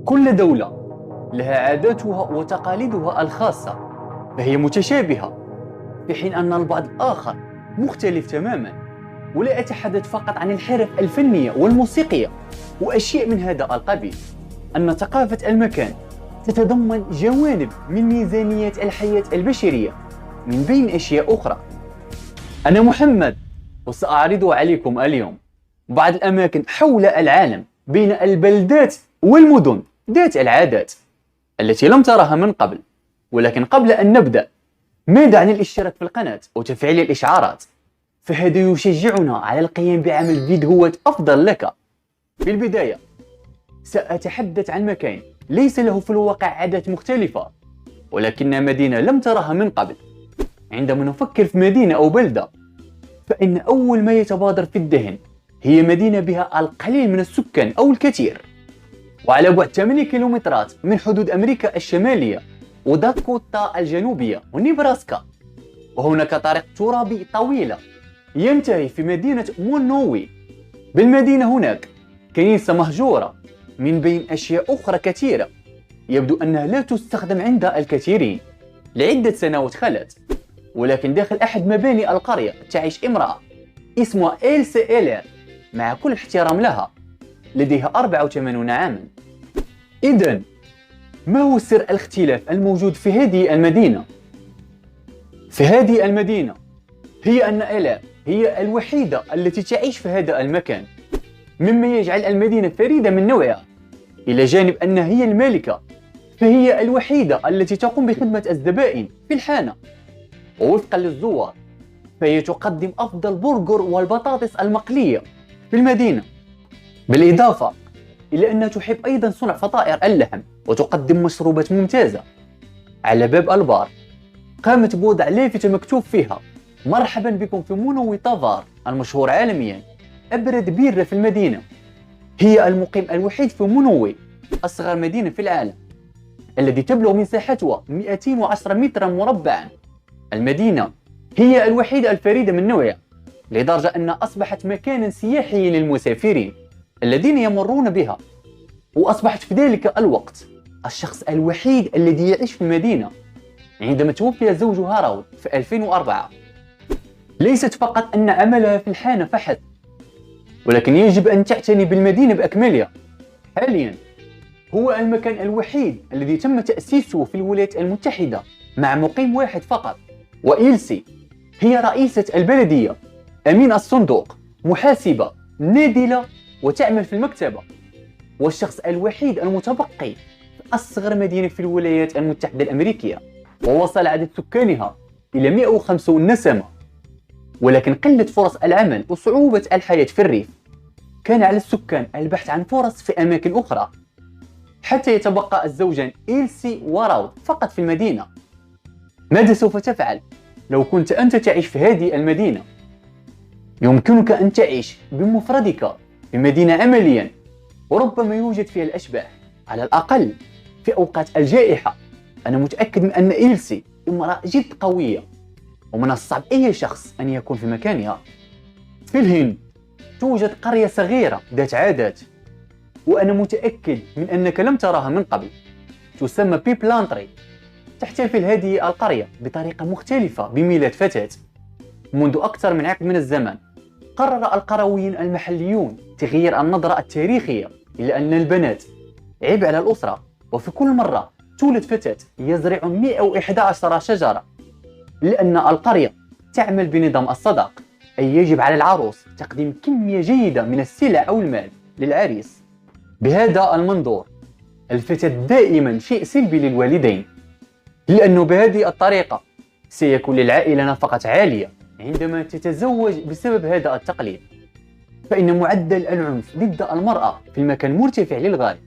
كل دولة لها عاداتها وتقاليدها الخاصة، فهي متشابهة، في حين أن البعض الآخر مختلف تماما. ولا أتحدث فقط عن الحرف الفنية والموسيقية وأشياء من هذا القبيل، أن ثقافة المكان تتضمن جوانب من ميزانية الحياة البشرية من بين أشياء أخرى. أنا محمد، وسأعرض عليكم اليوم بعض الأماكن حول العالم بين البلدات والمدن ذات العادات التي لم ترها من قبل. ولكن قبل أن نبدأ، ماذا عن الاشتراك في القناة وتفعيل الإشعارات؟ فهذا يشجعنا على القيام بعمل فيديوهات أفضل لك. في البداية سأتحدث عن مكان ليس له في الواقع عادات مختلفة، ولكن مدينة لم ترها من قبل. عندما نفكر في مدينة أو بلدة، فإن أول ما يتبادر في الذهن هي مدينة بها القليل من السكان أو الكثير، وعلى بعد 8 كيلومترات من حدود أمريكا الشمالية وداكوتا الجنوبية ونيبراسكا. وهناك طريق ترابي طويلة ينتهي في مدينة مونوي. بالمدينة هناك كنيسة مهجورة من بين أشياء أخرى كثيرة يبدو أنها لا تستخدم عند الكثيرين لعدة سنوات خلت. ولكن داخل أحد مباني القرية تعيش امرأة اسمها إلسا إيلر، مع كل احترام لها لديها 84 عاما. إذن ما هو سر الاختلاف الموجود في هذه المدينة؟ في هذه المدينة هي أن إيلر هي الوحيدة التي تعيش في هذا المكان، مما يجعل المدينة فريدة من نوعها. إلى جانب أنها هي المالكة، فهي الوحيدة التي تقوم بخدمة الزبائن في الحانة. ووفقا للزوار، فهي تقدم أفضل برجر والبطاطس المقلية في المدينة، بالإضافة إلى أنها تحب أيضا صنع فطائر اللحم وتقدم مشروبات ممتازة. على باب البار قامت بوضع لافتة مكتوب فيها: مرحبا بكم في مونوي تافار، المشهور عالميا أبرد بيرة في المدينة. هي المقيم الوحيد في مونوي، أصغر مدينة في العالم، الذي تبلغ مساحتها 210 مترا مربعا. المدينة هي الوحيدة الفريدة من نوعها، لدرجة أنها أصبحت مكانا سياحيا للمسافرين الذين يمرون بها. وأصبحت في ذلك الوقت الشخص الوحيد الذي يعيش في المدينة عندما توفي زوجها راود في 2004. ليست فقط أن عملها في الحانة فحسب، ولكن يجب أن تعتني بالمدينة بأكملها. حاليا هو المكان الوحيد الذي تم تأسيسه في الولايات المتحدة مع مقيم واحد فقط، وإلسي هي رئيسة البلدية، أمين الصندوق، محاسبة، نادلة، وتعمل في المكتبة. والشخص الوحيد المتبقي في أصغر مدينة في الولايات المتحدة الأمريكية، ووصل عدد سكانها إلى 150 نسمة. ولكن قلة فرص العمل وصعوبة الحياة في الريف كان على السكان البحث عن فرص في أماكن أخرى، حتى يتبقى الزوجان إلسي وراود فقط في المدينة. ماذا سوف تفعل لو كنت أنت تعيش في هذه المدينة؟ يمكنك أن تعيش بمفردك في مدينة عمليا وربما يوجد فيها الأشباح، على الأقل في أوقات الجائحة. أنا متأكد من أن إلسي امرأة جد قوية، ومن الصعب أي شخص أن يكون في مكانها. في الهند توجد قرية صغيرة ذات عادات، وأنا متأكد من أنك لم تراها من قبل، تسمى بيبلانتري. تحتفل هذه القرية بطريقة مختلفة بميلاد فتاة. منذ أكثر من عقد من الزمان قرر القرويين المحليون تغيير النظرة التاريخية إلى أن البنات عبء على الأسرة، وفي كل مرة تولد فتاة يزرعون 111 شجرة، لأن القرية تعمل بنظام الصداق، أي يجب على العروس تقديم كمية جيدة من السلع أو المال للعريس. بهذا المنظور الفتاة دائما شيء سلبي للوالدين، لأنه بهذه الطريقة سيكون للعائلة نفقة عالية عندما تتزوج. بسبب هذا التقليد، فإن معدل العنف ضد المرأة في المكان مرتفع للغاية،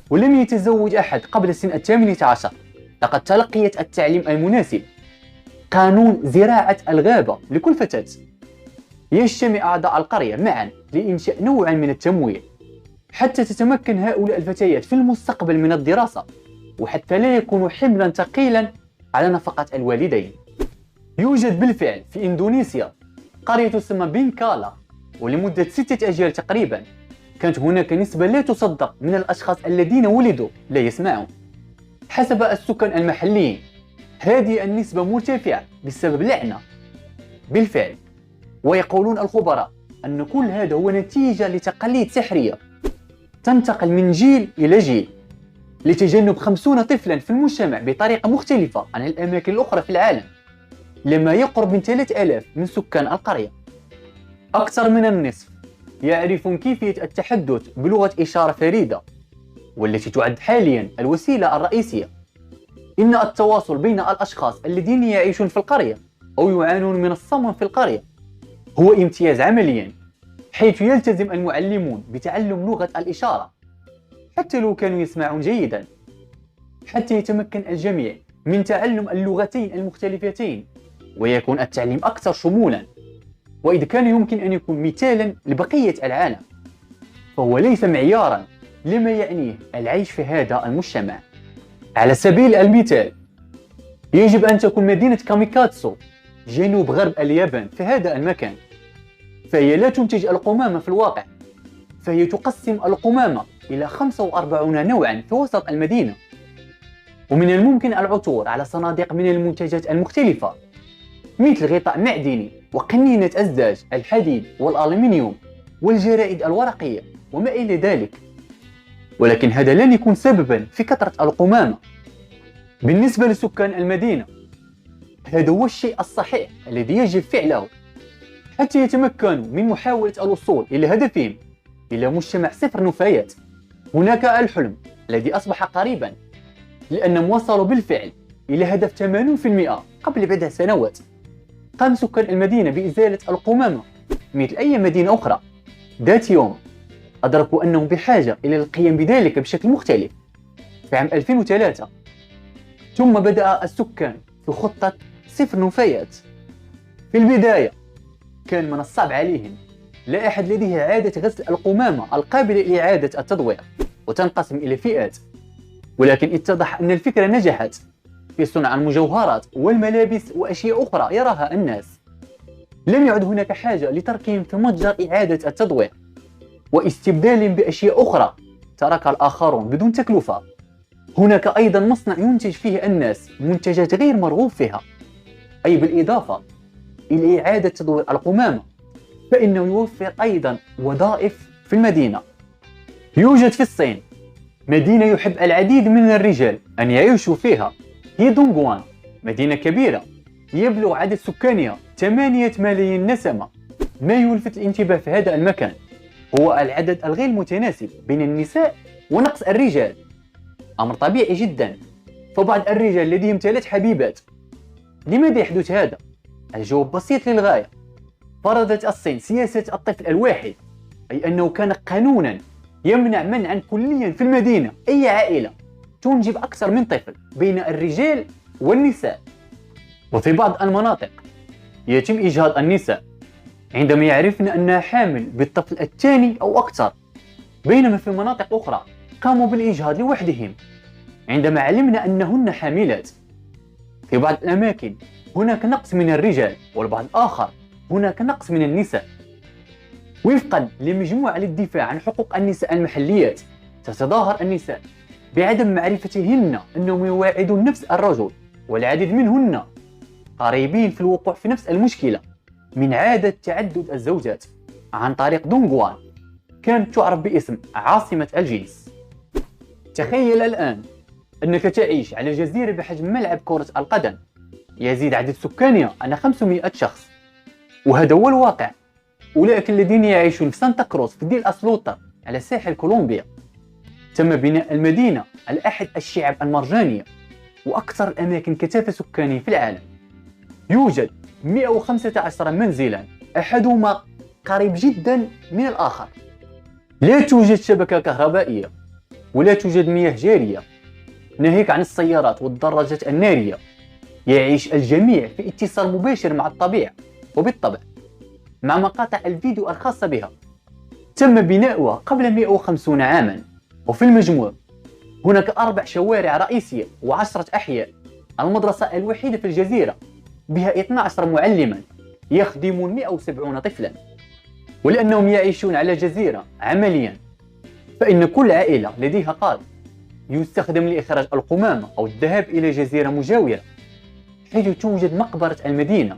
ولم يتزوج أحد قبل سن 18 لقد تلقيت التعليم المناسب. قانون زراعة الغابة لكل فتاة. يجتمع أعضاء القرية معا لإنشاء نوع من التمويل حتى تتمكن هؤلاء الفتيات في المستقبل من الدراسة، وحتى لا يكونوا حملا ثقيلا على نفقة الوالدين. يوجد بالفعل في إندونيسيا قرية تسمى بينكالا، ولمدة 6 أجيال تقريبا كانت هناك نسبة لا تصدق من الأشخاص الذين ولدوا لا يسمعون. حسب السكان المحليين هذه النسبة مرتفعة بسبب لعنة بالفعل، ويقولون الخبراء أن كل هذا هو نتيجة لتقاليد سحرية تنتقل من جيل إلى جيل لتجنب 50 طفلا في المجتمع بطريقة مختلفة عن الأماكن الأخرى في العالم، لما يقرب من 3000 من سكان القرية. أكثر من النصف يعرفون كيفية التحدث بلغة إشارة فريدة، والتي تعد حاليا الوسيلة الرئيسية. إن التواصل بين الأشخاص الذين يعيشون في القرية أو يعانون من الصمم في القرية هو امتياز عمليا، حيث يلتزم المعلمون بتعلم لغة الإشارة حتى لو كانوا يسمعون جيدا، حتى يتمكن الجميع من تعلم اللغتين المختلفتين ويكون التعليم أكثر شمولا. وإذا كان يمكن أن يكون مثالا لبقية العالم، فهو ليس معيارا لما يعنيه العيش في هذا المجتمع. على سبيل المثال، يجب أن تكون مدينة كاميكاتسو جنوب غرب اليابان في هذا المكان، فهي لا تنتج القمامة في الواقع، فهي تقسم القمامة إلى 45 نوعا في وسط المدينة. ومن الممكن العثور على صناديق من المنتجات المختلفة مثل غطاء معدني وقنينة الزجاج، الحديد والألمنيوم والجرائد الورقية وما إلى ذلك. ولكن هذا لن يكون سببا في كثرة القمامة. بالنسبة لسكان المدينة، هذا هو الشيء الصحيح الذي يجب فعله حتى يتمكنوا من محاولة الوصول إلى هدفهم، إلى مجتمع صفر نفايات. هناك الحلم الذي أصبح قريبا، لأنهم وصلوا بالفعل إلى هدف 80% قبل بضع سنوات. قام سكان المدينة بإزالة القمامة مثل أي مدينة أخرى. ذات يوم أدركوا أنهم بحاجة إلى القيام بذلك بشكل مختلف في عام 2003. ثم بدأ السكان في خطة صفر نفايات. في البداية كان من الصعب عليهم، لا أحد لديه عادة غسل القمامة القابلة لإعادة التدوير وتنقسم إلى فئات. ولكن اتضح أن الفكرة نجحت في صنع المجوهرات والملابس وأشياء أخرى يراها الناس. لم يعد هناك حاجة لتركهم في متجر إعادة التدوير واستبدالهم بأشياء أخرى تركها الآخرون بدون تكلفة. هناك أيضا مصنع ينتج فيه الناس منتجات غير مرغوب فيها، أي بالإضافة إلى إعادة تدوير القمامة فإنه يوفر أيضا وظائف في المدينة. يوجد في الصين مدينة يحب العديد من الرجال أن يعيشوا فيها، هي دونغوان، مدينة كبيرة يبلغ عدد سكانها 8 ملايين نسمة. ما يلفت الانتباه في هذا المكان هو العدد الغير متناسب بين النساء ونقص الرجال، أمر طبيعي جدا، فبعض الرجال لديهم 3 حبيبات. لماذا يحدث هذا؟ الجواب بسيط للغاية. فرضت الصين سياسة الطفل الواحد، أي أنه كان قانونا يمنع منعا كليا في المدينة أي عائلة تنجب أكثر من طفل بين الرجال والنساء. وفي بعض المناطق يتم إجهاض النساء عندما يعرفن أنها حامل بالطفل الثاني أو أكثر، بينما في مناطق أخرى قاموا بالإجهاض لوحدهم عندما علمنا أنهن حاملات. في بعض الأماكن هناك نقص من الرجال، والبعض الآخر هناك نقص من النساء. وفقا لمجموعة للدفاع عن حقوق النساء المحليات، تتظاهر النساء بعدم معرفتهن أنهم يواعدون نفس الرجل، والعديد منهن قريبين في الوقوع في نفس المشكلة من عادة تعدد الزوجات عن طريق دونغوان، كانت تعرف باسم عاصمة الجنس. تخيل الآن أنك تعيش على جزيرة بحجم ملعب كرة القدم، يزيد عدد سكانها عن 500 شخص، وهذا هو الواقع. أولئك الذين يعيشون في سانتا كروز في ديل أسلوطة على ساحل كولومبيا. تم بناء المدينة على أحد الشعاب المرجانية وأكثر الأماكن كثافة سكانية في العالم. يوجد 115 منزلا، أحدهما قريب جدا من الآخر. لا توجد شبكة كهربائية ولا توجد مياه جارية، ناهيك عن السيارات والدراجات النارية. يعيش الجميع في اتصال مباشر مع الطبيعة، وبالطبع مع مقاطع الفيديو الخاصة بها. تم بناؤها قبل 150 عاما، وفي المجموع هناك 4 شوارع رئيسية و10 أحياء. المدرسة الوحيدة في الجزيرة بها 12 معلما يخدمون 170 طفلا. ولأنهم يعيشون على جزيرة عمليا فإن كل عائلة لديها قارب يستخدم لإخراج القمامة أو الذهاب إلى جزيرة مجاورة حيث توجد مقبرة المدينة.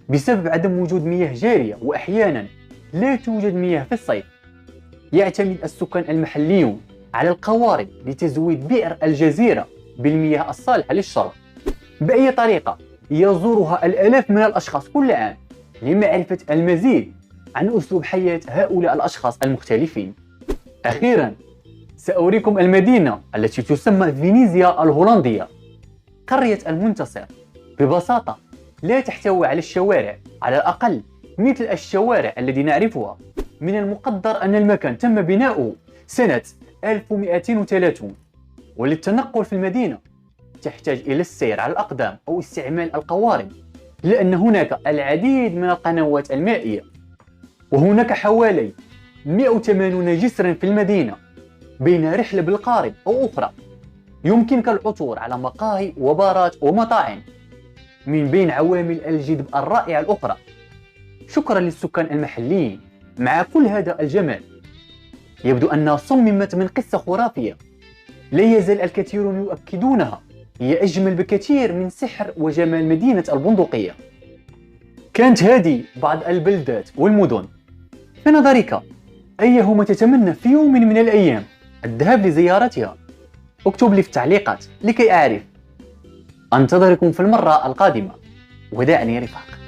بسبب عدم وجود مياه جارية وأحيانا لا توجد مياه في الصيف، يعتمد السكان المحليون على القوارب لتزويد بئر الجزيرة بالمياه الصالحة للشرب. بأي طريقة يزورها الآلاف من الأشخاص كل عام لمعرفة المزيد عن أسلوب حياة هؤلاء الأشخاص المختلفين. أخيرا سأريكم المدينة التي تسمى فينيزيا الهولندية، قرية المنتصر. ببساطة لا تحتوي على الشوارع على الأقل مثل الشوارع التي نعرفها. من المقدر أن المكان تم بناؤه سنة 1230، وللتنقل في المدينة تحتاج إلى السير على الأقدام أو استعمال القوارب، لأن هناك العديد من القنوات المائية، وهناك حوالي 180 جسرا في المدينة بين رحلة بالقارب أو أخرى. يمكنك العثور على مقاهي وبارات ومطاعم من بين عوامل الجذب الرائعة الأخرى. شكرا للسكان المحليين. مع كل هذا الجمال يبدو أنها صممت من قصة خرافية لا يزال الكثيرون يؤكدونها هي أجمل بكثير من سحر وجمال مدينة البندقية. كانت هذه بعض البلدات والمدن. في نظرك أيهما تتمنى في يوم من الأيام الذهاب لزيارتها؟ اكتب لي في التعليقات لكي أعرف. أنتظركم في المرة القادمة. وداعا يا رفاق.